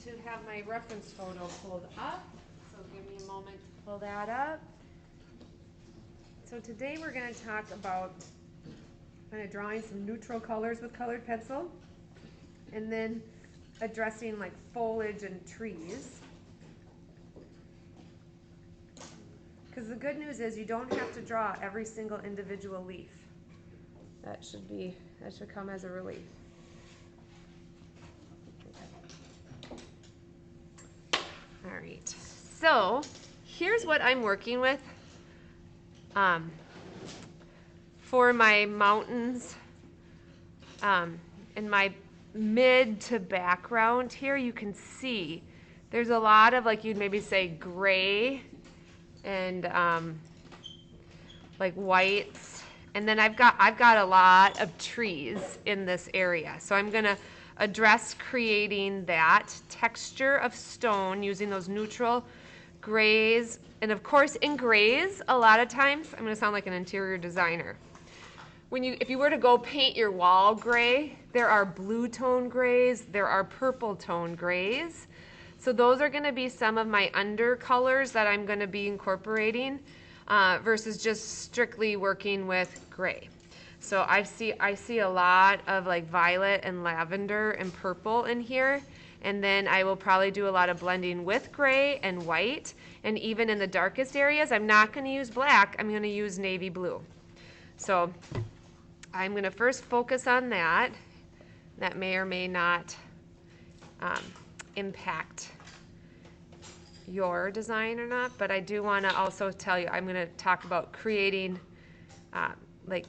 to have my reference photo pulled up, so give me a moment to pull that up. So today we're going to talk about kind of drawing some neutral colors with colored pencil, and then addressing like foliage and trees. Because the good news is you don't have to draw every single individual leaf. That should come as a relief. All right, so here's what I'm working with for my mountains in my mid to background here. You can see there's a lot of, like, you'd maybe say gray and like whites, and then I've got a lot of trees in this area, so I'm gonna address creating that texture of stone using those neutral grays. And of course, in grays, a lot of times, I'm gonna sound like an interior designer. If you were to go paint your wall gray, there are blue tone grays, there are purple tone grays. So those are gonna be some of my undercolors that I'm gonna be incorporating versus just strictly working with gray. So I see a lot of like violet and lavender and purple in here. And then I will probably do a lot of blending with gray and white. And even in the darkest areas, I'm not going to use black. I'm going to use navy blue. So I'm going to first focus on that. That may or may not impact your design or not. But I do want to also tell you, I'm going to talk about creating like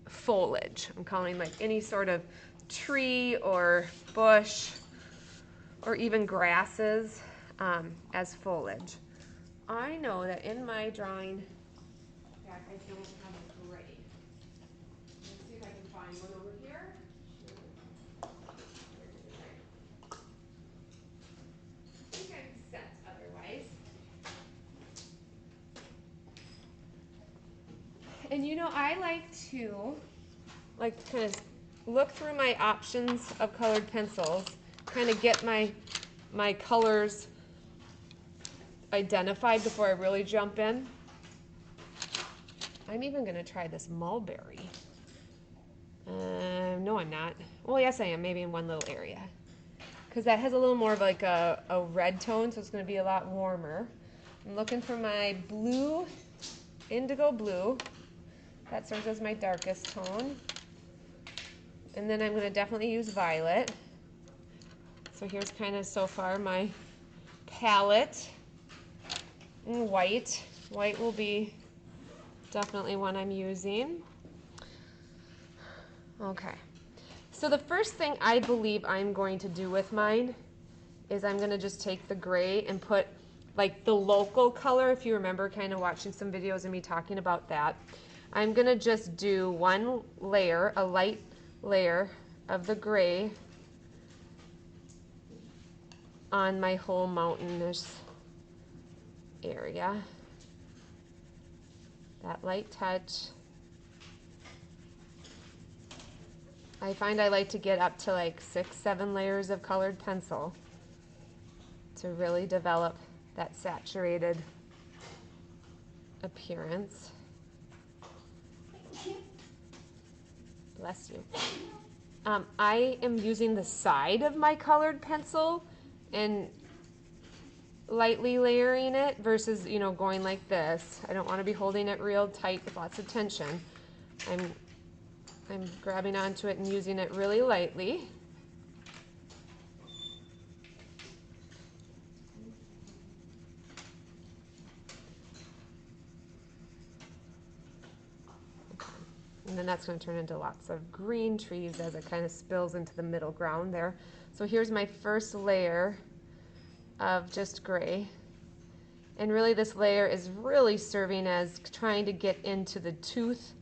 foliage. I'm calling like any sort of tree or bush or even grasses as foliage. I know that in my drawing, in fact, I don't have a gray. Let's see if I can find one over here. I think I'm set otherwise. And you know, I like to kind of look through my options of colored pencils, kind of get my colors identified before I really jump in. I'm even going to try this mulberry. No, I'm not. Well, yes, I am, maybe in one little area. Because that has a little more of like a red tone, so it's going to be a lot warmer. I'm looking for my blue, indigo blue. That serves as my darkest tone. And then I'm going to definitely use violet. So here's kind of so far my palette. And white. White will be definitely one I'm using. Okay. So the first thing I believe I'm going to do with mine is I'm going to just take the gray and put like the local color, if you remember kind of watching some videos of me talking about that. I'm going to just do one layer, a light layer of the gray on my whole mountainous area. That light touch. I find I like to get up to like 6, 7 layers of colored pencil to really develop that saturated appearance. Bless you. I am using the side of my colored pencil and lightly layering it versus, you know, going like this. I don't want to be holding it real tight with lots of tension. I'm grabbing onto it and using it really lightly. And then that's going to turn into lots of green trees as it kind of spills into the middle ground there. So here's my first layer of just gray. And really this layer is really serving as trying to get into the tooth,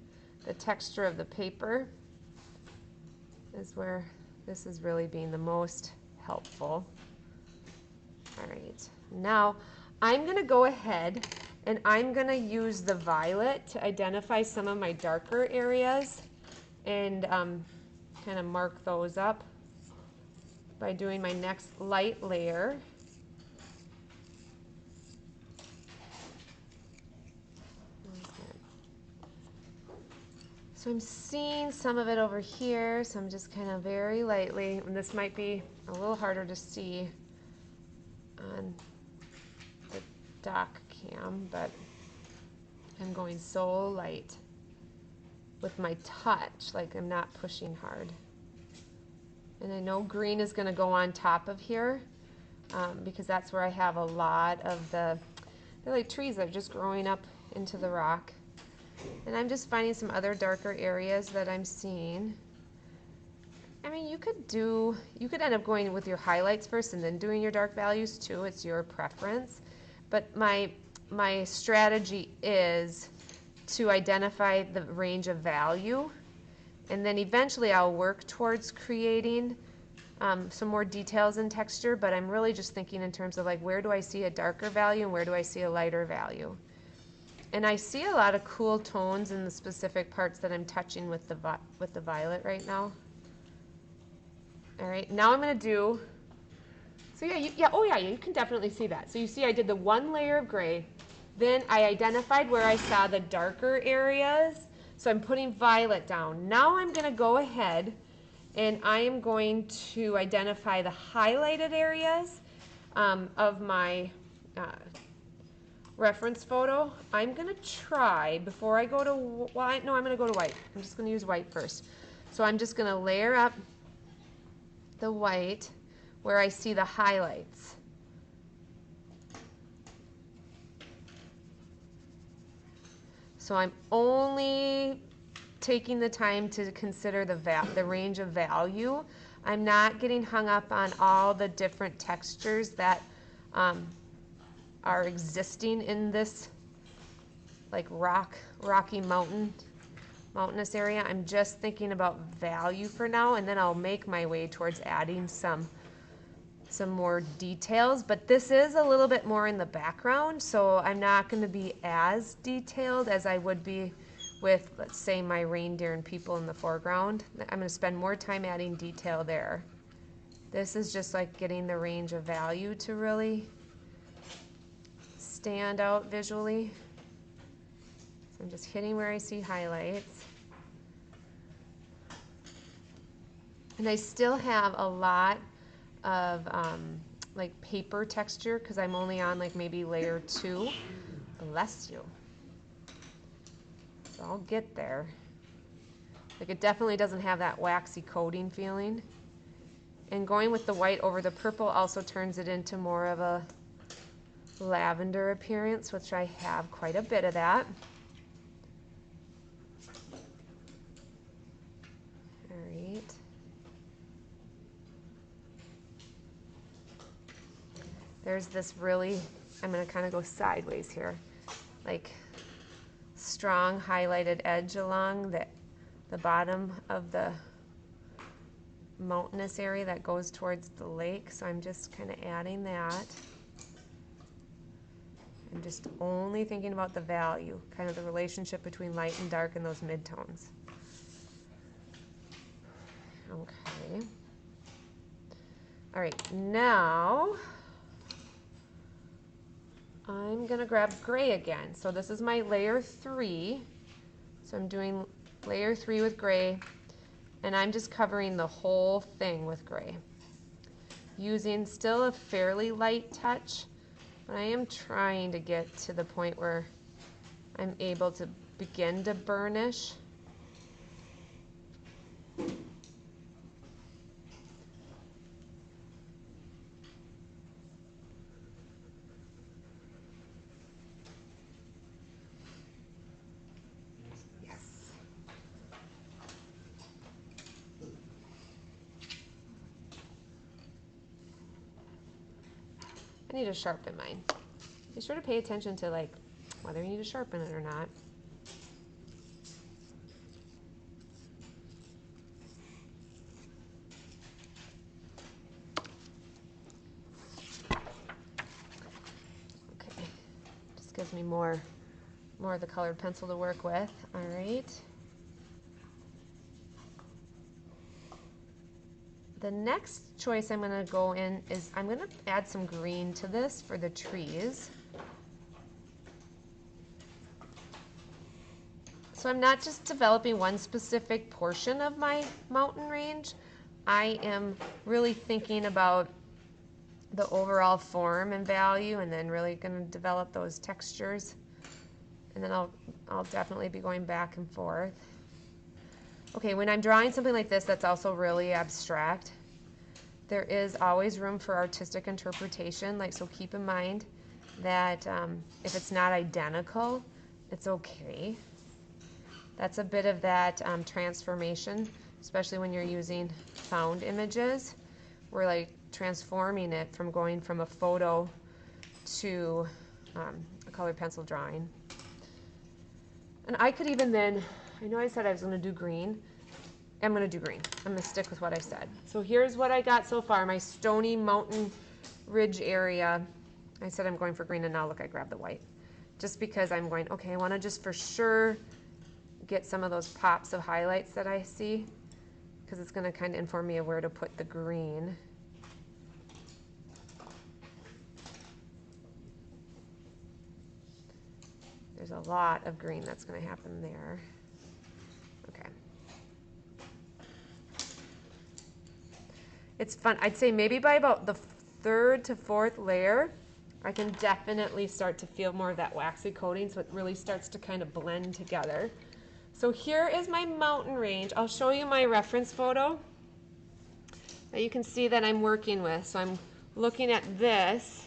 the texture of the paper is where this is really being the most helpful. All right, now I'm going to go ahead and I'm going to use the violet to identify some of my darker areas and kind of mark those up. by doing my next light layer. So I'm seeing some of it over here, so I'm just kind of very lightly, and this might be a little harder to see on the dock cam, but I'm going so light with my touch, like I'm not pushing hard. And I know green is going to go on top of here because that's where I have a lot of they're like trees that are just growing up into the rock. And I'm just finding some other darker areas that I'm seeing. I mean, you could end up going with your highlights first and then doing your dark values too. It's your preference. But my strategy is to identify the range of value, and then eventually I'll work towards creating some more details in texture, but I'm really just thinking in terms of like, where do I see a darker value and where do I see a lighter value? And I see a lot of cool tones in the specific parts that I'm touching with the violet right now. All right, now I'm going to do, so yeah, you can definitely see that. So you see I did the one layer of gray, then I identified where I saw the darker areas, so I'm putting violet down. Now I'm going to go ahead and I am going to identify the highlighted areas of my reference photo. I'm going to try, before I go to white, no, I'm going to go to white. I'm just going to use white first. So I'm just going to layer up the white where I see the highlights. So I'm only taking the time to consider the range of value. I'm not getting hung up on all the different textures that are existing in this like rocky mountainous area. I'm just thinking about value for now, and then I'll make my way towards adding some more details, but this is a little bit more in the background, so I'm not going to be as detailed as I would be with, let's say, my reindeer and people in the foreground. I'm going to spend more time adding detail there. This is just like getting the range of value to really stand out visually. So I'm just hitting where I see highlights. And I still have a lot of like paper texture because I'm only on like maybe layer 2. Bless you. So I'll get there. Like it definitely doesn't have that waxy coating feeling. And going with the white over the purple also turns it into more of a lavender appearance, which I have quite a bit of that. All right. There's this really, I'm going to kind of go sideways here, like strong highlighted edge along the bottom of the mountainous area that goes towards the lake. So I'm just kind of adding that. I'm just only thinking about the value, kind of the relationship between light and dark and those midtones. Okay. All right, now I'm going to grab gray again. So this is my layer 3. So I'm doing layer 3 with gray, and I'm just covering the whole thing with gray. Using still a fairly light touch, but I am trying to get to the point where I'm able to begin to burnish. I need to sharpen mine. Be sure to pay attention to like whether you need to sharpen it or not. Okay, just gives me more of the colored pencil to work with. All right. the next choice I'm going to go in is I'm going to add some green to this for the trees. So I'm not just developing one specific portion of my mountain range. I am really thinking about the overall form and value, and then really going to develop those textures. And then I'll definitely be going back and forth. Okay, when I'm drawing something like this that's also really abstract, there is always room for artistic interpretation. Like, so keep in mind that if it's not identical, it's okay. That's a bit of that transformation, especially when you're using found images. We're like transforming it from going from a photo to a colored pencil drawing. And I could even then, I know I said I was going to do green. I'm going to do green. I'm going to stick with what I said. So here's what I got so far. My stony mountain ridge area. I said I'm going for green, and now look, I grabbed the white. Just because I'm going, okay, I want to just for sure get some of those pops of highlights that I see, because it's going to kind of inform me of where to put the green. There's a lot of green that's going to happen there. Okay. It's fun. I'd say maybe by about the third to fourth layer, I can definitely start to feel more of that waxy coating, so it really starts to kind of blend together. So here is my mountain range. I'll show you my reference photo that you can see that I'm working with. So I'm looking at this.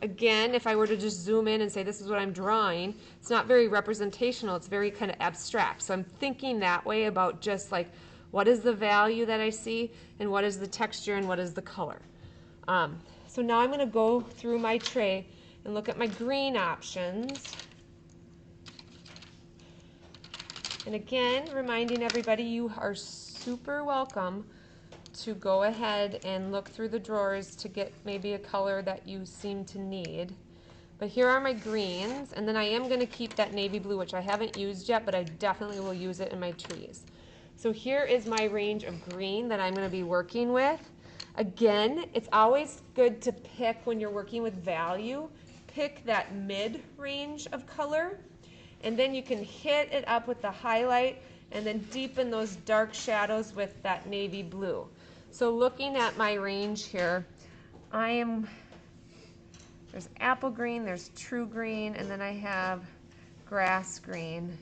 Again, if I were to just zoom in and say this is what I'm drawing, it's not very representational. It's very kind of abstract. So I'm thinking that way about just like, what is the value that I see, and what is the texture, and what is the color. So now I'm going to go through my tray and look at my green options. And again, reminding everybody, you are super welcome to go ahead and look through the drawers to get maybe a color that you seem to need. But here are my greens, and then I am going to keep that navy blue, which I haven't used yet, but I definitely will use it in my trees. So here is my range of green that I'm going to be working with. Again, it's always good to pick, when you're working with value, pick that mid-range of color. And then you can hit it up with the highlight and then deepen those dark shadows with that navy blue. So looking at my range here, there's apple green, there's true green, and then I have grass green.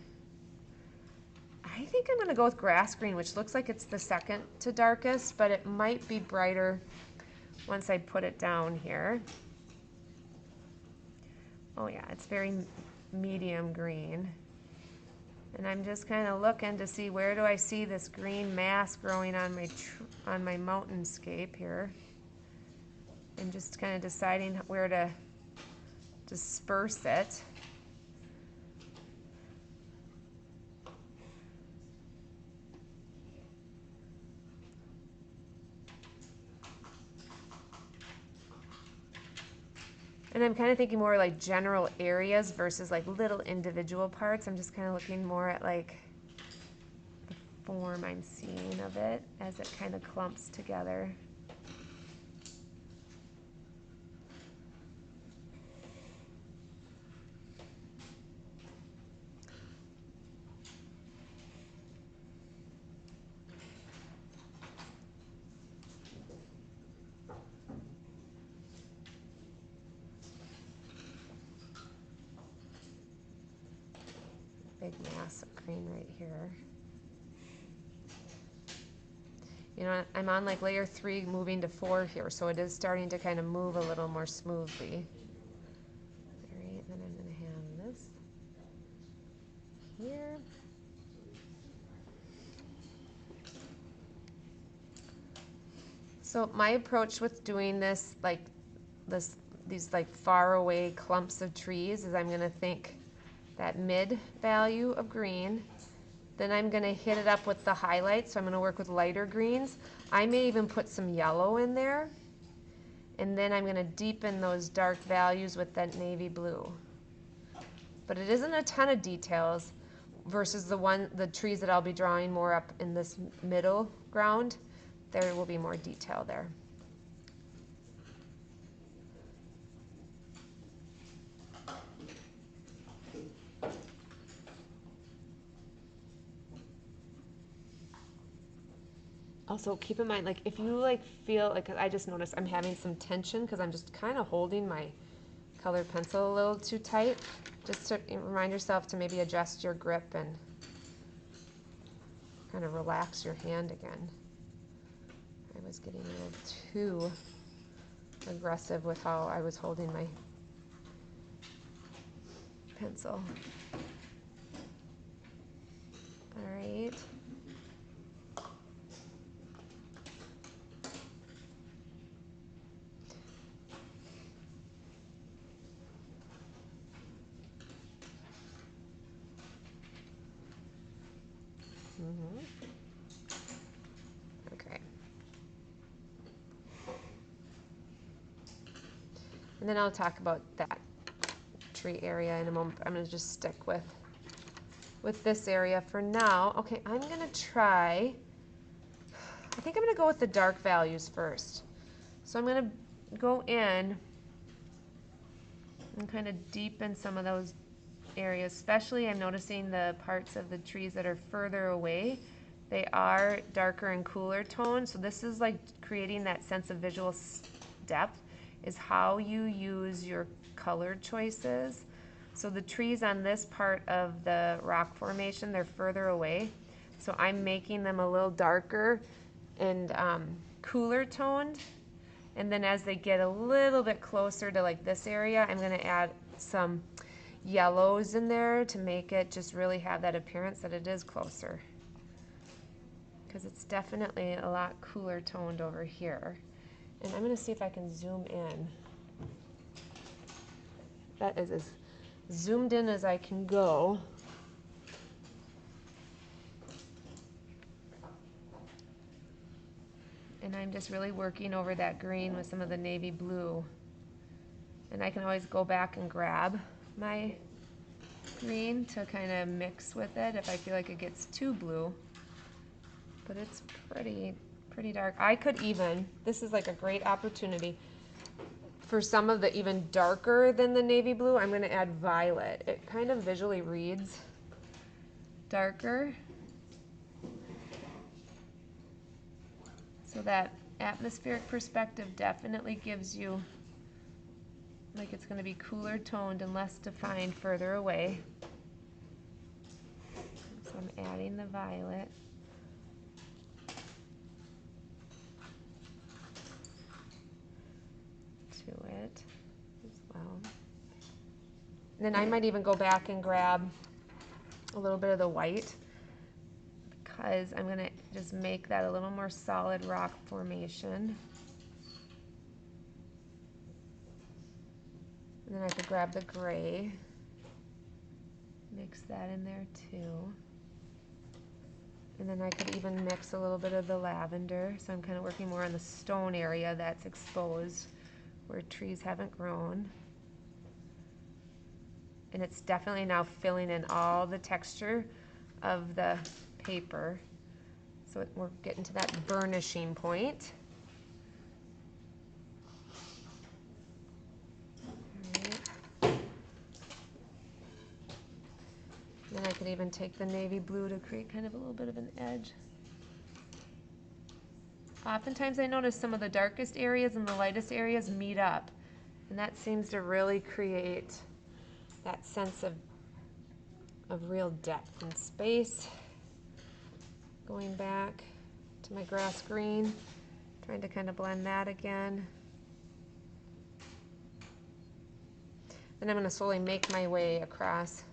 I think I'm going to go with grass green, which looks like it's the second to darkest, but it might be brighter once I put it down here. Oh yeah, it's very medium green. And I'm just kind of looking to see, where do I see this green mass growing on my mountainscape here, and just kind of deciding where to disperse it. And I'm kind of thinking more like general areas versus like little individual parts. I'm just kind of looking more at like the form I'm seeing of it as it kind of clumps together. Big mass of green right here. You know, I'm on like layer 3 moving to 4 here, so it is starting to kind of move a little more smoothly. All right, and then I'm going to have this here. So my approach with doing this, like these like far away clumps of trees, is I'm going to think that mid value of green. Then I'm going to hit it up with the highlights, so I'm going to work with lighter greens. I may even put some yellow in there. And then I'm going to deepen those dark values with that navy blue. But it isn't a ton of details versus the trees that I'll be drawing more up in this middle ground. there will be more detail there. Also, keep in mind, like, if you like feel like, I just noticed I'm having some tension because I'm just kind of holding my colored pencil a little too tight. Just to remind yourself to maybe adjust your grip and kind of relax your hand again. I was getting a little too aggressive with how I was holding my pencil. All right. Okay. And then I'll talk about that tree area in a moment. I'm going to just stick with this area for now. Okay, I'm going to try, I think I'm going to go with the dark values first. So I'm going to go in and kind of deepen some of those areas, especially I'm noticing the parts of the trees that are further away. They are darker and cooler toned, so this is like creating that sense of visual depth is how you use your color choices. So the trees on this part of the rock formation, they're further away, so I'm making them a little darker and cooler toned. And then as they get a little bit closer to like this area, I'm going to add some yellows in there to make it just really have that appearance that it is closer. Because it's definitely a lot cooler toned over here. And I'm going to see if I can zoom in. That is as zoomed in as I can go. And I'm just really working over that green with some of the navy blue. And I can always go back and grab my green to kind of mix with it if I feel like it gets too blue. But it's pretty dark. I could even, this is like a great opportunity for some of the even darker than the navy blue, I'm going to add violet. It kind of visually reads darker. So that atmospheric perspective definitely gives you like it's going to be cooler toned and less defined further away. So I'm adding the violet. To it as well. And then I might even go back and grab a little bit of the white because I'm going to just make that a little more solid rock formation. And then I could grab the gray, mix that in there too. And then I could even mix a little bit of the lavender. So I'm kind of working more on the stone area that's exposed where trees haven't grown. And it's definitely now filling in all the texture of the paper. So we're getting to that burnishing point. Then I could even take the navy blue to create kind of a little bit of an edge. Oftentimes I notice some of the darkest areas and the lightest areas meet up. And that seems to really create that sense of real depth and space. Going back to my grass green, trying to kind of blend that again. Then I'm going to slowly make my way across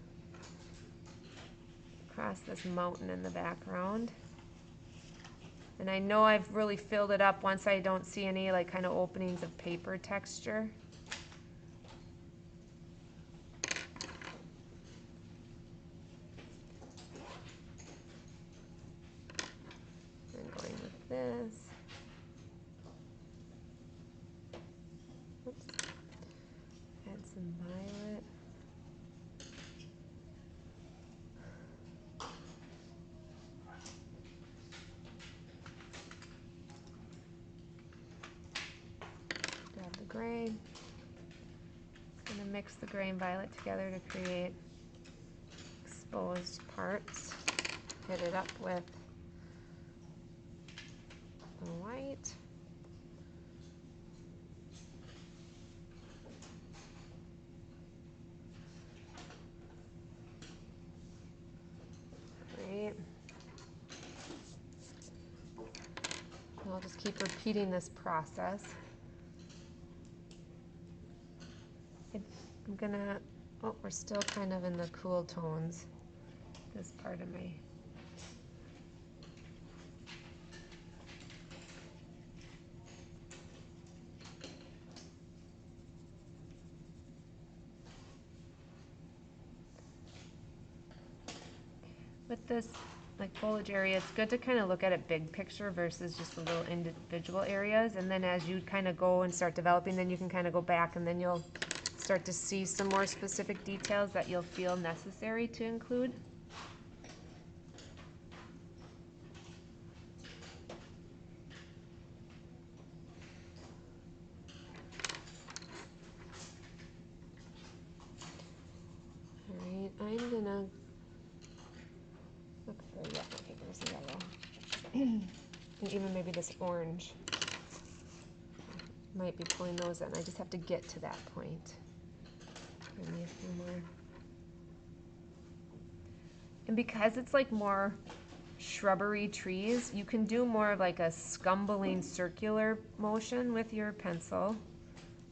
this mountain in the background. And I know I've really filled it up once I don't see any like kind of openings of paper texture. And going with this. Oops. Add some violet. gray. I'm going to mix the gray and violet together to create exposed parts. Hit it up with the white. Great. And I'll just keep repeating this process. I'm gonna, oh, we're still kind of in the cool tones, this part of my, with this like foliage area, it's good to kind of look at it big picture versus just the little individual areas. And then as you kind of go and start developing, then you can kind of go back and then you'll start to see some more specific details that you'll feel necessary to include. All right, I'm gonna look for, yeah, okay, there's the yellow. And even maybe this orange. Might be pulling those in. I just have to get to that point. Give me a few more. And because it's like more shrubbery trees, you can do more of like a scumbling circular motion with your pencil.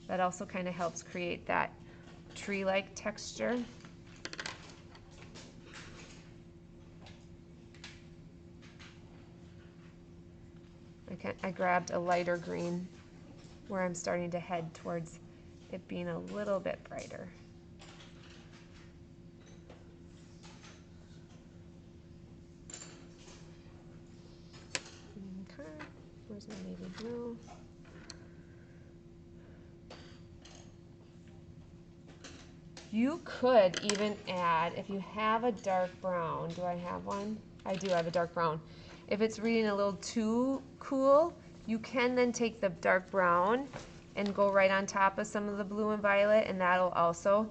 That also kind of helps create that tree-like texture. I grabbed a lighter green where I'm starting to head towards it being a little bit brighter. Okay, where's my navy blue? You could even add, if you have a dark brown, do I have one? I do have a dark brown. If it's reading a little too cool, you can then take the dark brown and go right on top of some of the blue and violet, and that'll also,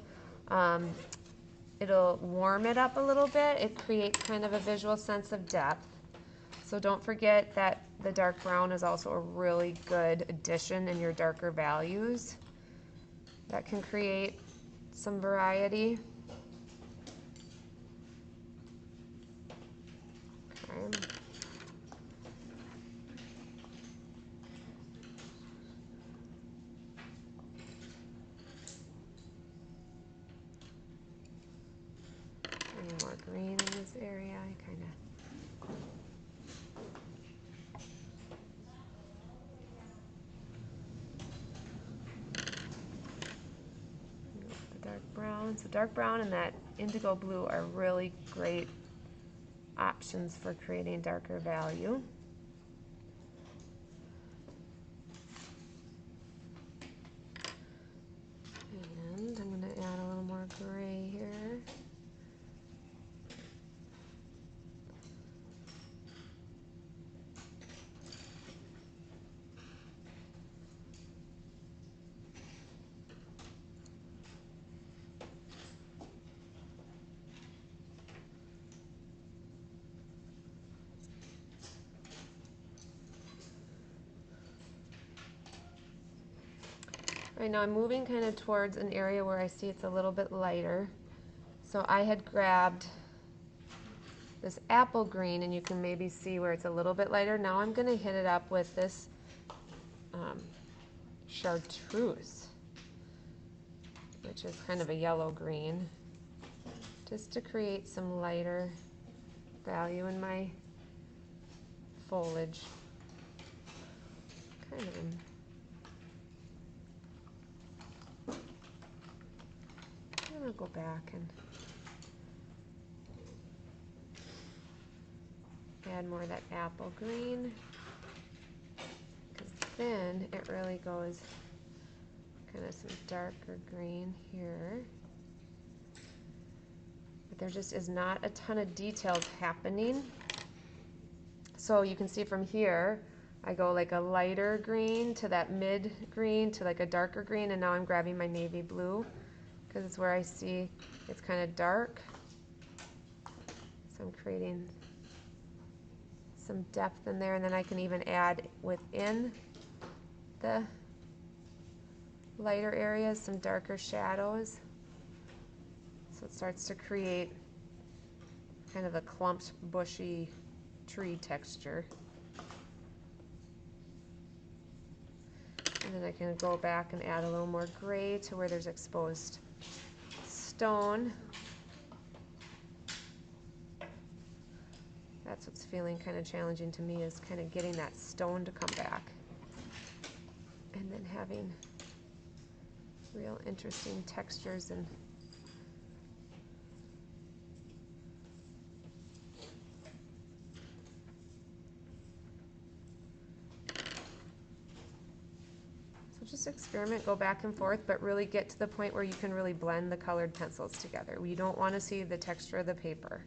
it'll warm it up a little bit. It creates kind of a visual sense of depth. So don't forget that the dark brown is also a really good addition in your darker values. That can create some variety. Okay. Any more green in this area? I kind of. The dark brown. So dark brown and that indigo blue are really great options for creating darker value. And I'm going to add a little more gray here. Right now I'm moving kind of towards an area where I see it's a little bit lighter. So I had grabbed this apple green, and you can maybe see where it's a little bit lighter. Now I'm going to hit it up with this chartreuse, which is kind of a yellow green, just to create some lighter value in my foliage. Kind of I'm going to go back and add more of that apple green, because then it really goes kind of some darker green here. But there just is not a ton of details happening. So you can see from here, I go like a lighter green to that mid green to like a darker green, and now I'm grabbing my navy blue because it's where I see it's kind of dark. So I'm creating some depth in there, and then I can even add within the lighter areas some darker shadows. So it starts to create kind of a clumped, bushy tree texture. And then I can go back and add a little more gray to where there's exposed stone. That's what's feeling kind of challenging to me, is kind of getting that stone to come back. And then having real interesting textures and just experiment, go back and forth, but really get to the point where you can really blend the colored pencils together. You don't want to see the texture of the paper.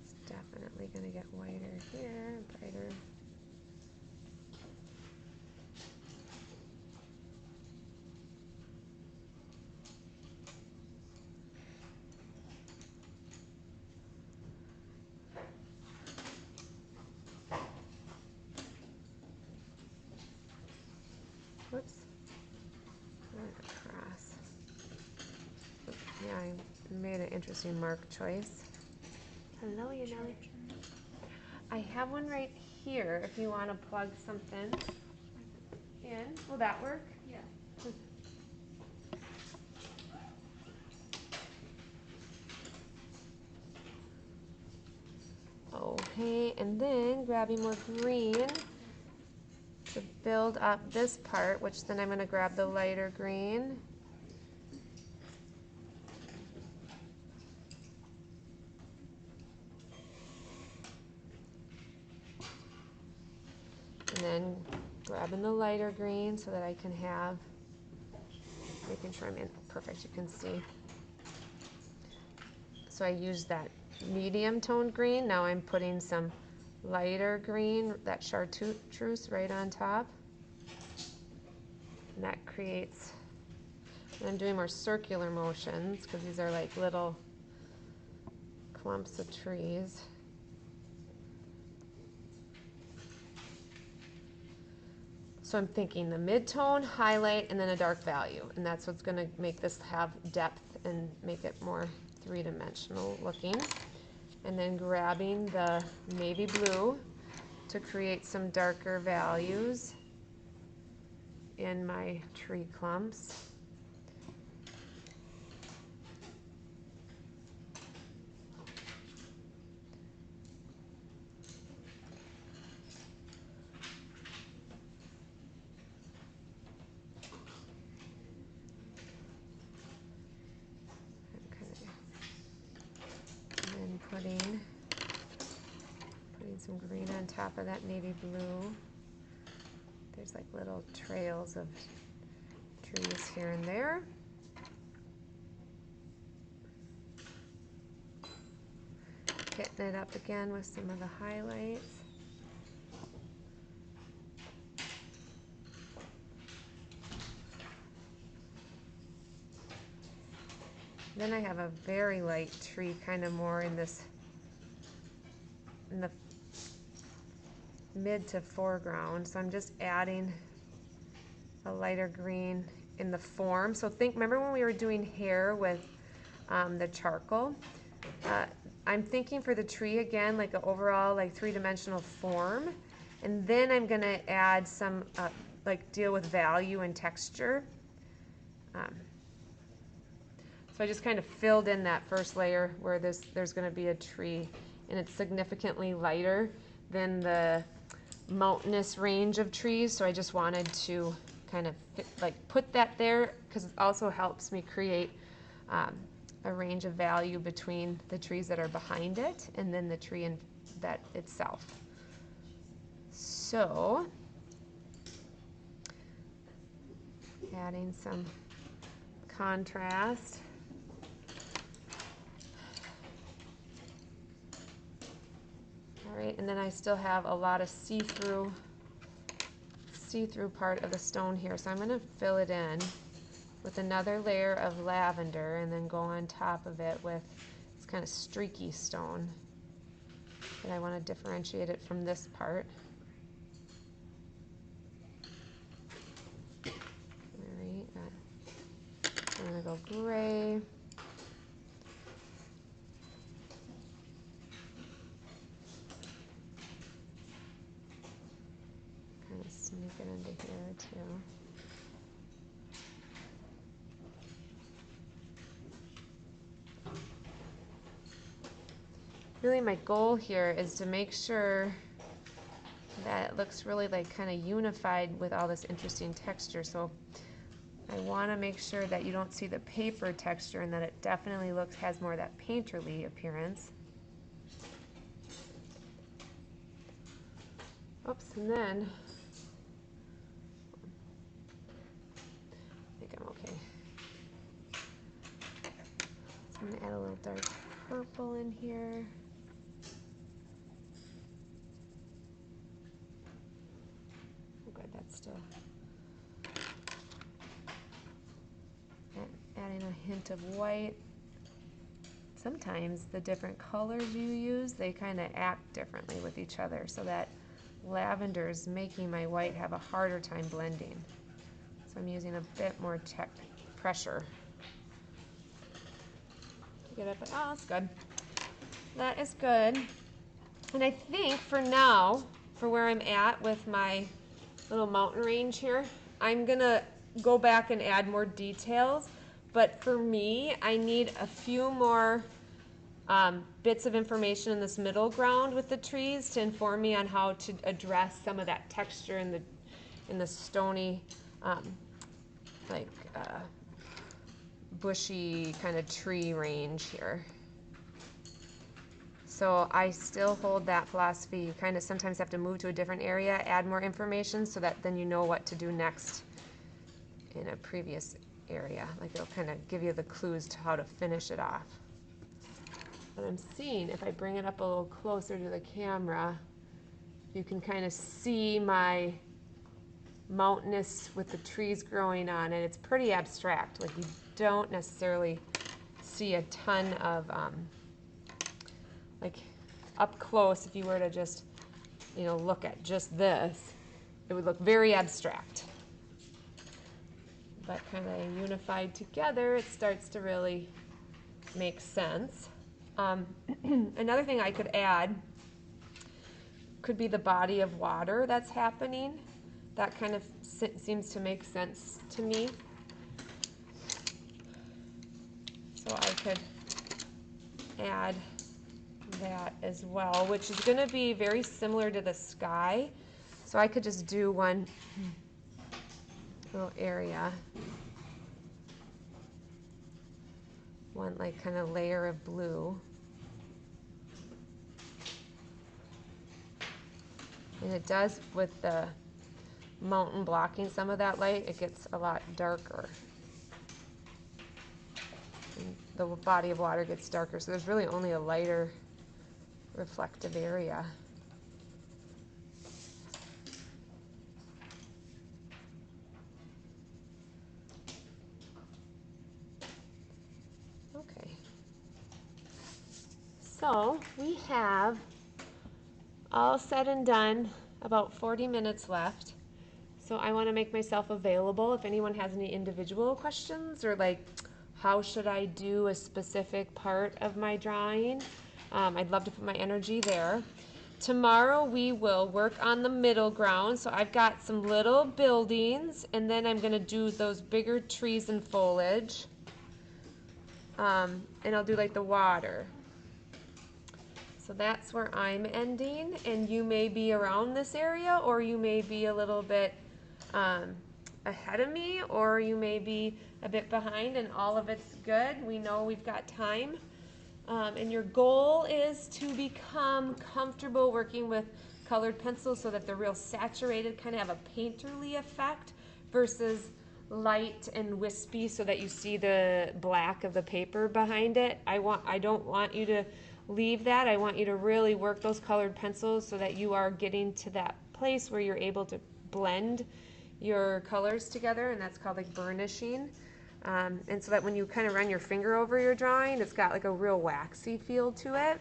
It's definitely going to get whiter here, brighter. Whoops. Across. Yeah, I made an interesting mark choice. Hello, Yaneli. I have one right here if you want to plug something in. Will that work? Yeah. Okay, and then grabbing more green to build up this part, which then I'm going to grab the lighter green. And then grabbing the lighter green so that I can have, making sure I'm in perfect, you can see. So I used that medium toned green. Now I'm putting some lighter green, that chartreuse, right on top. And that creates, and I'm doing more circular motions because these are like little clumps of trees. So I'm thinking the mid-tone, highlight, and then a dark value. And that's what's going to make this have depth and make it more three-dimensional looking. And then grabbing the navy blue to create some darker values in my tree clumps. And putting some green on top of that navy blue. There's like little trails of trees here and there. Hitting it up again with some of the highlights. Then I have a very light tree, kind of more in this, in the mid to foreground. So I'm just adding a lighter green in the form. So remember when we were doing hair with the charcoal? I'm thinking for the tree again, like an overall like three-dimensional form. And then I'm gonna add some, like deal with value and texture. So I just kind of filled in that first layer where there's going to be a tree, and it's significantly lighter than the mountainous range of trees. So I just wanted to kind of put that there because it also helps me create a range of value between the trees that are behind it and then the tree in that itself. So adding some contrast. All right, and then I still have a lot of see-through part of the stone here, so I'm going to fill it in with another layer of lavender and then go on top of it with this kind of streaky stone. And I want to differentiate it from this part. All right, I'm going to go gray. Kind of sneak it into here too. Really my goal here is to make sure that it looks really like kind of unified with all this interesting texture. So I want to make sure that you don't see the paper texture and that it definitely has more of that painterly appearance. Oops, and then I think I'm okay. So I'm going to add a little dark purple in here. That's still adding a hint of white. Sometimes the different colors you use, they kind of act differently with each other, so that lavender is making my white have a harder time blending. So I'm using a bit more pressure. Get it, oh, that's good. That is good. And I think for now, for where I'm at with my little mountain range here, I'm gonna go back and add more details, but for me I need a few more bits of information in this middle ground with the trees to inform me on how to address some of that texture in the stony bushy kind of tree range here. So I still hold that philosophy. You kind of sometimes have to move to a different area, add more information, so that then you know what to do next in a previous area. Like it'll kind of give you the clues to how to finish it off. But I'm seeing, if I bring it up a little closer to the camera, you can kind of see my mountainous with the trees growing on it. It's pretty abstract. Like you don't necessarily see a ton of like up close. If you were to just, look at just this, it would look very abstract. But kind of unified together, it starts to really make sense. Another thing I could add could be the body of water that's happening. That kind of seems to make sense to me. So I could add that as well, which is going to be very similar to the sky. So I could just do one little area, one like kind of layer of blue. And it does, with the mountain blocking some of that light, it gets a lot darker. And the body of water gets darker, so there's really only a lighter reflective area. Okay. So we have, all said and done, about 40 minutes left. So I want to make myself available if anyone has any individual questions, or like, how should I do a specific part of my drawing? I'd love to put my energy there. Tomorrow we will work on the middle ground. So I've got some little buildings, and then I'm going to do those bigger trees and foliage. And I'll do like the water. So that's where I'm ending, and you may be around this area, or you may be a little bit ahead of me, or you may be a bit behind, and all of it's good. We know we've got time. And your goal is to become comfortable working with colored pencils so that they're real saturated, kind of have a painterly effect, versus light and wispy so that you see the black of the paper behind it. I don't want you to leave that. I want you to really work those colored pencils so that you are getting to that place where you're able to blend your colors together, and that's called like burnishing. And so that when you kind of run your finger over your drawing, it's got like a real waxy feel to it.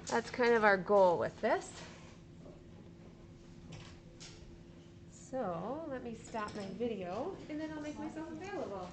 That's kind of our goal with this. So let me stop my video and then I'll make myself available.